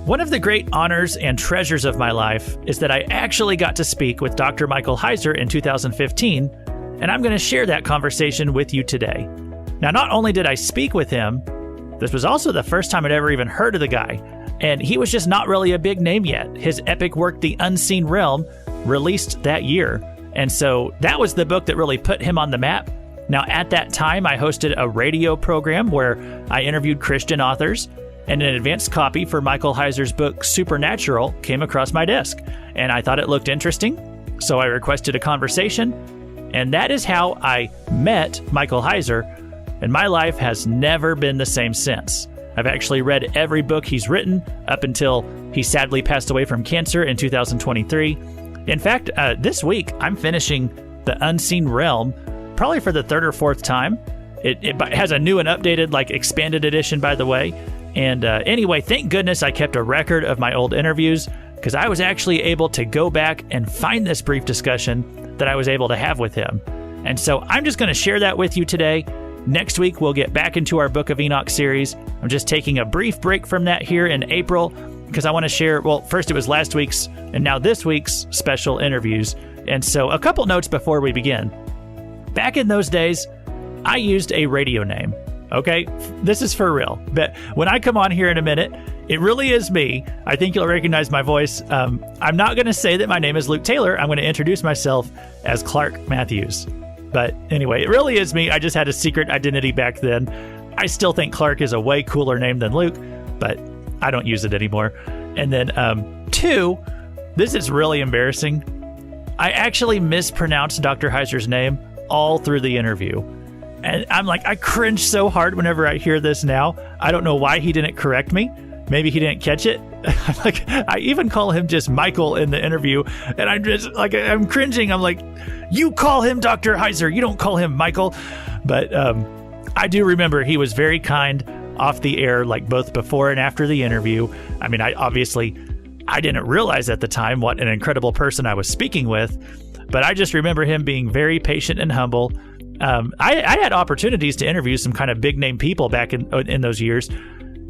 One of the great honors and treasures of my life is that I actually got to speak with Dr. Michael Heiser in 2015, and I'm going to share that conversation with you today. Now, not only did I speak with him, this was also the first time I'd ever even heard of the guy, and he was just not really a big name yet. His epic work, The Unseen Realm, released that year, and so that was the book that really put him on the map. Now, at that time, I hosted a radio program where I interviewed Christian authors, and an advanced copy for Michael Heiser's book, Supernatural, came across my desk, and I thought it looked interesting, so I requested a conversation, and that is how I met Michael Heiser, and my life has never been the same since. I've actually read every book he's written up until he sadly passed away from cancer in 2023. In fact, this week, I'm finishing The Unseen Realm, probably for the third or fourth time. It has a new and updated, expanded edition, by the way. And anyway, thank goodness I kept a record of my old interviews, because I was actually able to go back and find this brief discussion that I was able to have with him. And so I'm just going to share that with you today. Next week, we'll get back into our Book of Enoch series. I'm just taking a brief break from that here in April, because I want to share, well, first it was last week's and now this week's special interviews. And so a couple notes before we begin. Back in those days, I used a radio name. Okay, this is for real. But when I come on here in a minute, it really is me. I think you'll recognize my voice. I'm not going to say that my name is Luke Taylor. I'm going to introduce myself as Clark Matthews. But anyway, it really is me. I just had a secret identity back then. I still think Clark is a way cooler name than Luke, but I don't use it anymore. And then 2, this is really embarrassing. I actually mispronounced Dr. Heiser's name all through the interview. And I cringe so hard whenever I hear this now. I don't know why he didn't correct me. Maybe he didn't catch it. I even call him just Michael in the interview. And I'm just I'm cringing. I'm like, you call him Dr. Heiser. You don't call him Michael. But I do remember he was very kind off the air, both before and after the interview. I mean, I didn't realize at the time what an incredible person I was speaking with. But I just remember him being very patient and humble. I had opportunities to interview some kind of big name people back in those years,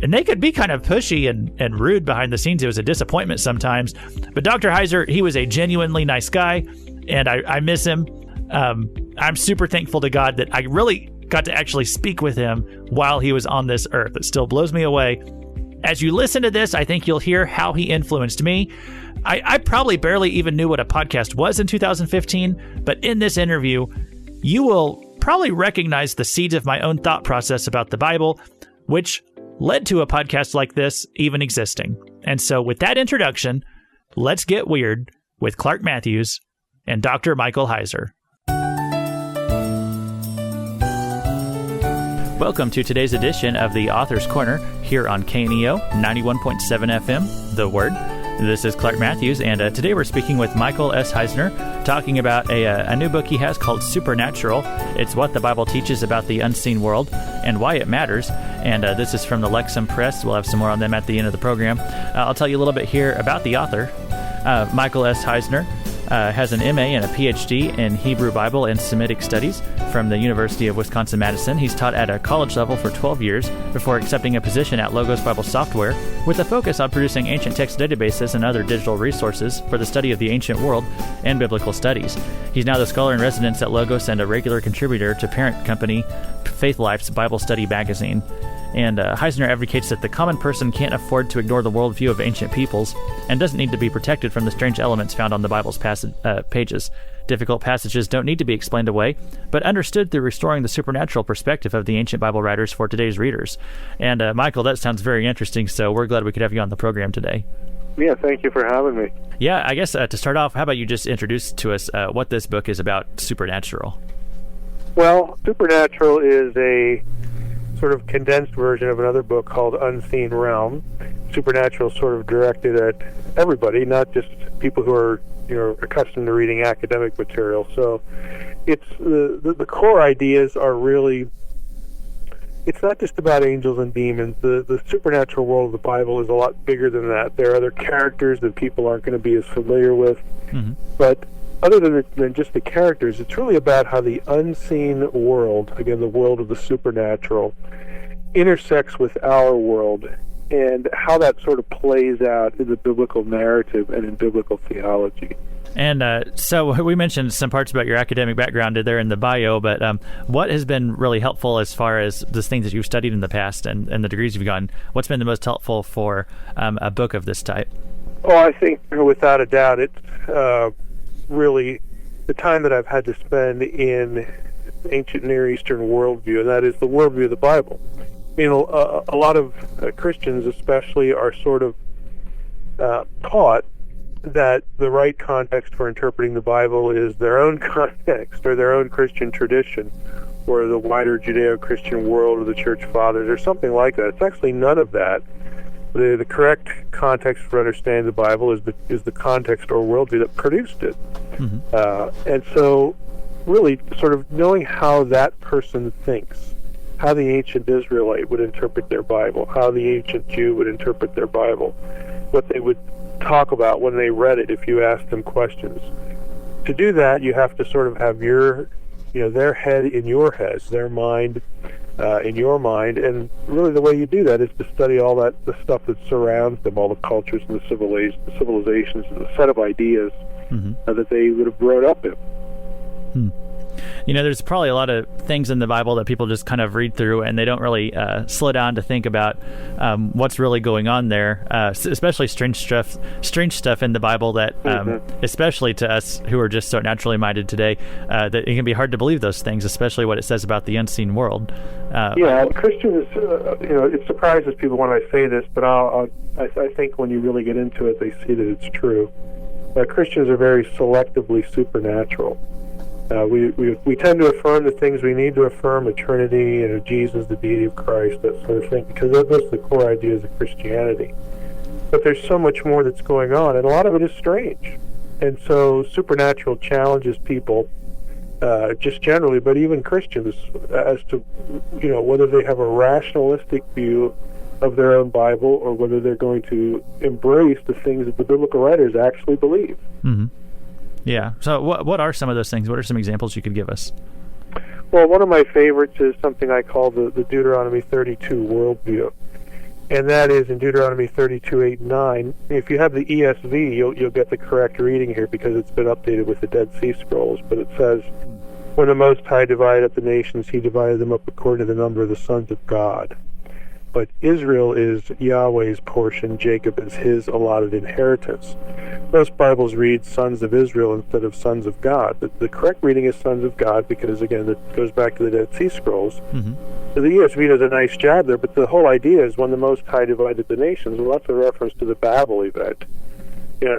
and they could be kind of pushy and rude behind the scenes. It was a disappointment sometimes. But Dr. Heiser, he was a genuinely nice guy, and I miss him. I'm super thankful to God that I really got to actually speak with him while he was on this earth. It still blows me away. As you listen to this, I think you'll hear how he influenced me. I probably barely even knew what a podcast was in 2015, but in this interview, you will probably recognize the seeds of my own thought process about the Bible, which led to a podcast like this even existing. And so with that introduction, let's get weird with Clark Matthews and Dr. Michael Heiser. Welcome to today's edition of the Author's Corner here on KNEO 91.7 FM, The Word. This is Clark Matthews, and today we're speaking with Michael S. Heiser, talking about a new book he has called Supernatural. It's what the Bible teaches about the unseen world and why it matters. And this is from the Lexham Press. We'll have some more on them at the end of the program. I'll tell you a little bit here about the author. Michael S. Heiser has an MA and a PhD in Hebrew Bible and Semitic Studies from the University of Wisconsin-Madison. He's taught at a college level for 12 years before accepting a position at Logos Bible Software with a focus on producing ancient text databases and other digital resources for the study of the ancient world and biblical studies. He's now the scholar in residence at Logos and a regular contributor to parent company Faith Life's Bible Study magazine. And Heiser advocates that the common person can't afford to ignore the worldview of ancient peoples and doesn't need to be protected from the strange elements found on the Bible's pages. Difficult passages don't need to be explained away, but understood through restoring the supernatural perspective of the ancient Bible writers for today's readers. And Michael, that sounds very interesting, so we're glad we could have you on the program today. Yeah, thank you for having me. Yeah, I guess to start off, how about you just introduce to us what this book is about, Supernatural? Well, Supernatural is a sort of condensed version of another book called Unseen Realm. Supernatural is sort of directed at everybody, not just people who are accustomed to reading academic material. So it's the core ideas are really, it's not just about angels and demons. The supernatural world of the Bible is a lot bigger than that. There are other characters that people aren't going to be as familiar with. Mm-hmm. But other than just the characters, it's really about how the unseen world, again, the world of the supernatural, intersects with our world and how that sort of plays out in the biblical narrative and in biblical theology. And so we mentioned some parts about your academic background there in the bio, but what has been really helpful as far as the things that you've studied in the past and the degrees you've gotten? What's been the most helpful for a book of this type? Oh, I think without a doubt, it's really the time that I've had to spend in ancient Near Eastern worldview, and that is the worldview of the Bible. You know, a lot of Christians especially are sort of taught that the right context for interpreting the Bible is their own context or their own Christian tradition or the wider Judeo-Christian world of the Church Fathers or something like that. It's actually none of that. The correct context for understanding the Bible is the context or worldview that produced it. Mm-hmm. And so really sort of knowing how that person thinks, how the ancient Israelite would interpret their Bible, how the ancient Jew would interpret their Bible, what they would talk about when they read it if you asked them questions. To do that, you have to sort of have their head in your head, their mind in your mind, and really the way you do that is to study all the stuff that surrounds them, all the cultures and the civilizations and the set of ideas that they would have grown up in. You know, there's probably a lot of things in the Bible that people just kind of read through and they don't really slow down to think about what's really going on there, especially strange stuff in the Bible that, especially to us who are just so naturally minded today, that it can be hard to believe those things, especially what it says about the unseen world. Christians, it surprises people when I say this, but I think when you really get into it, they see that it's true. Christians are very selectively supernatural. We tend to affirm the things we need to affirm, eternity, Jesus, the deity of Christ, that sort of thing, because those are the core ideas of Christianity. But there's so much more that's going on, and a lot of it is strange. And so supernatural challenges people, just generally, but even Christians, as to whether they have a rationalistic view of their own Bible or whether they're going to embrace the things that the biblical writers actually believe. Mm-hmm. Yeah. So what are some of those things? What are some examples you could give us? Well, one of my favorites is something I call the Deuteronomy 32 worldview. And that is in Deuteronomy 32, 8, and 9. If you have the ESV, you'll get the correct reading here because it's been updated with the Dead Sea Scrolls. But it says, when the Most High divided up the nations, he divided them up according to the number of the sons of God. But Israel is Yahweh's portion, Jacob is his allotted inheritance. Most Bibles read sons of Israel instead of sons of God. The correct reading is sons of God because, again, it goes back to the Dead Sea Scrolls. Mm-hmm. So the ESV does a nice job there, but the whole idea is when the Most High divided the nations, well, that's a reference to the Babel event.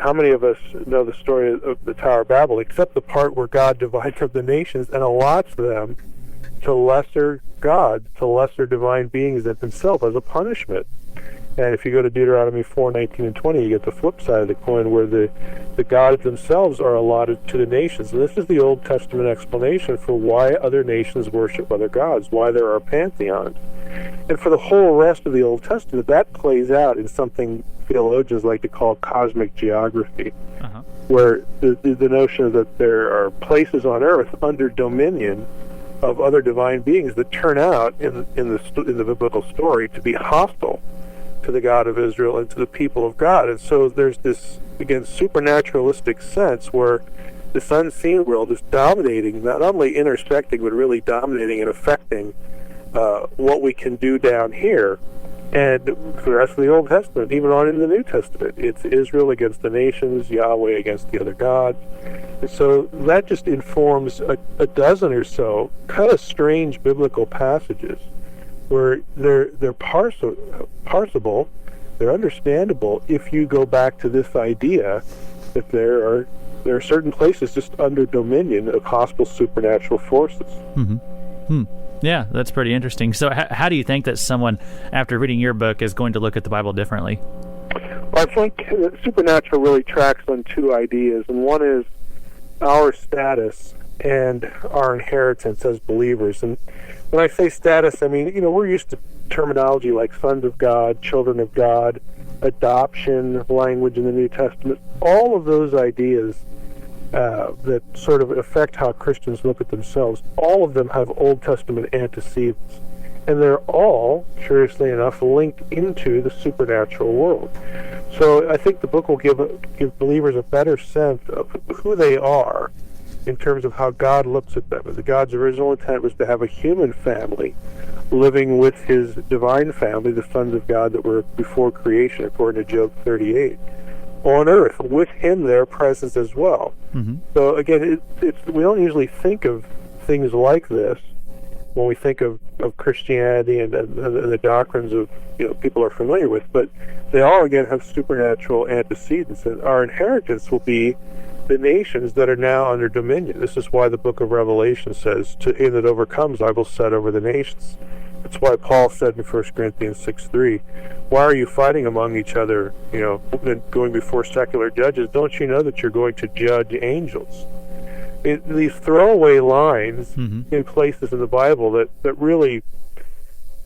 How many of us know the story of the Tower of Babel, except the part where God divides up the nations and allots them to lesser gods, to lesser divine beings than himself as a punishment. And if you go to Deuteronomy 4, 19, and 20, you get the flip side of the coin where the gods themselves are allotted to the nations. And this is the Old Testament explanation for why other nations worship other gods, why there are pantheons. And for the whole rest of the Old Testament, that plays out in something theologians like to call cosmic geography, where the notion that there are places on earth under dominion of other divine beings that turn out in the biblical story to be hostile to the God of Israel and to the people of God. And so there's this, again, supernaturalistic sense where this unseen world is dominating, not only intersecting, but really dominating and affecting what we can do down here. And for the rest of the Old Testament, even on in the New Testament, it's Israel against the nations, Yahweh against the other gods. And so that just informs a dozen or so kind of strange biblical passages where they're parsable, they're understandable if you go back to this idea that there are certain places just under dominion of hostile supernatural forces. Mm-hmm. Yeah, that's pretty interesting. So how do you think that someone, after reading your book, is going to look at the Bible differently? Well, I think supernatural really tracks on two ideas, and one is our status and our inheritance as believers. And when I say status, I mean, we're used to terminology like sons of God, children of God, adoption language in the New Testament. All of those ideas that sort of affect how Christians look at themselves, all of them have Old Testament antecedents. And they're all, curiously enough, linked into the supernatural world. So I think the book will give believers a better sense of who they are in terms of how God looks at them. God's original intent was to have a human family living with his divine family, the sons of God that were before creation, according to Job 38, on earth, with him there present as well. Mm-hmm. So again, we don't usually think of things like this when we think of Christianity and the doctrines of people are familiar with, but they all again have supernatural antecedents, and our inheritance will be the nations that are now under dominion. This is why the book of Revelation says, "To him that overcomes, I will set over the nations." That's why Paul said in 1 Corinthians 6:3, "Why are you fighting among each other, going before secular judges? Don't you know that you're going to judge angels?" These throwaway lines in places in the Bible that really,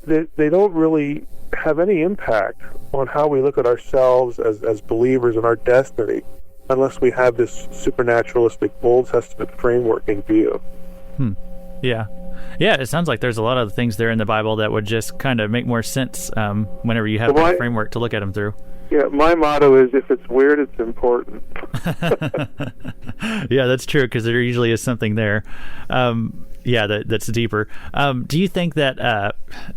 they don't really have any impact on how we look at ourselves as believers and our destiny, unless we have this supernaturalistic Old Testament framework in view. Yeah. Yeah, it sounds like there's a lot of things there in the Bible that would just kind of make more sense whenever you have that framework to look at them through. Yeah, my motto is, if it's weird, it's important. Yeah, that's true, because there usually is something there. That's deeper. Do you think that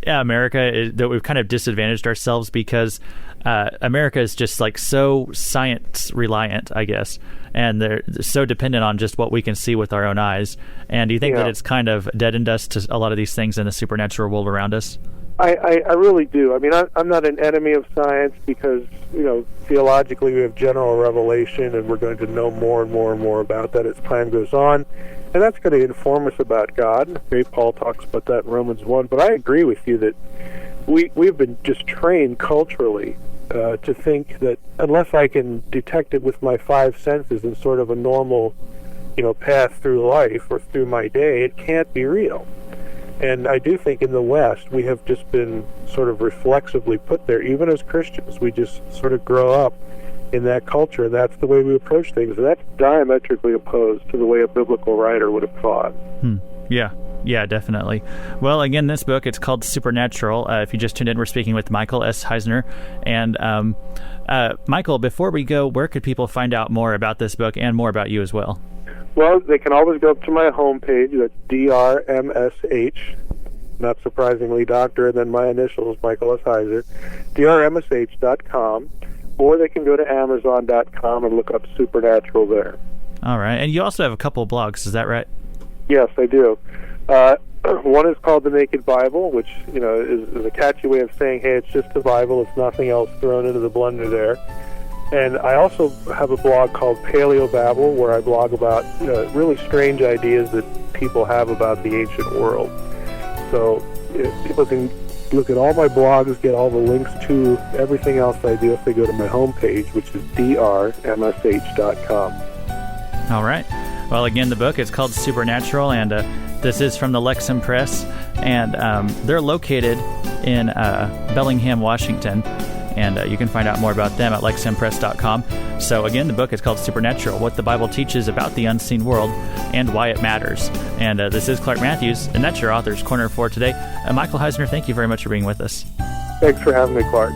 America, that we've kind of disadvantaged ourselves because America is just like so science reliant, I guess, and they're so dependent on just what we can see with our own eyes? And do you think that it's kind of deadened us to a lot of these things in the supernatural world around us? I really do. I mean, I'm not an enemy of science, because, theologically we have general revelation, and we're going to know more and more and more about that as time goes on. And that's going to inform us about God. Paul talks about that in Romans 1. But I agree with you that we've been just trained culturally to think that unless I can detect it with my five senses in sort of a normal, path through life or through my day, it can't be real. And I do think in the West, we have just been sort of reflexively put there. Even as Christians, we just sort of grow up in that culture, and that's the way we approach things. And that's diametrically opposed to the way a biblical writer would have thought. Yeah, definitely. Well, again, this book, it's called Supernatural. If you just tuned in, we're speaking with Michael S. Heiser. And Michael, before we go, where could people find out more about this book and more about you as well? Well, they can always go up to my homepage. That's DRMSH, not surprisingly, doctor, and then my initials, Michael S. Heiser, drmsh.com, or they can go to amazon.com and look up Supernatural there. All right. And you also have a couple of blogs, is that right? Yes, I do. One is called The Naked Bible, which is a catchy way of saying, hey, it's just the Bible, it's nothing else thrown into the blender there. And I also have a blog called Paleo Babble, where I blog about really strange ideas that people have about the ancient world. So people can look at all my blogs, get all the links to everything else I do if they go to my homepage, which is drmsh.com. All right. Well, again, the book is called Supernatural, and this is from the Lexham Press, and they're located in Bellingham, Washington. And you can find out more about them at lexhampress.com. So again, the book is called Supernatural, What the Bible Teaches About the Unseen World and Why It Matters. And this is Clark Matthews, and that's your Author's Corner for today. Michael Heiser, thank you very much for being with us. Thanks for having me, Clark.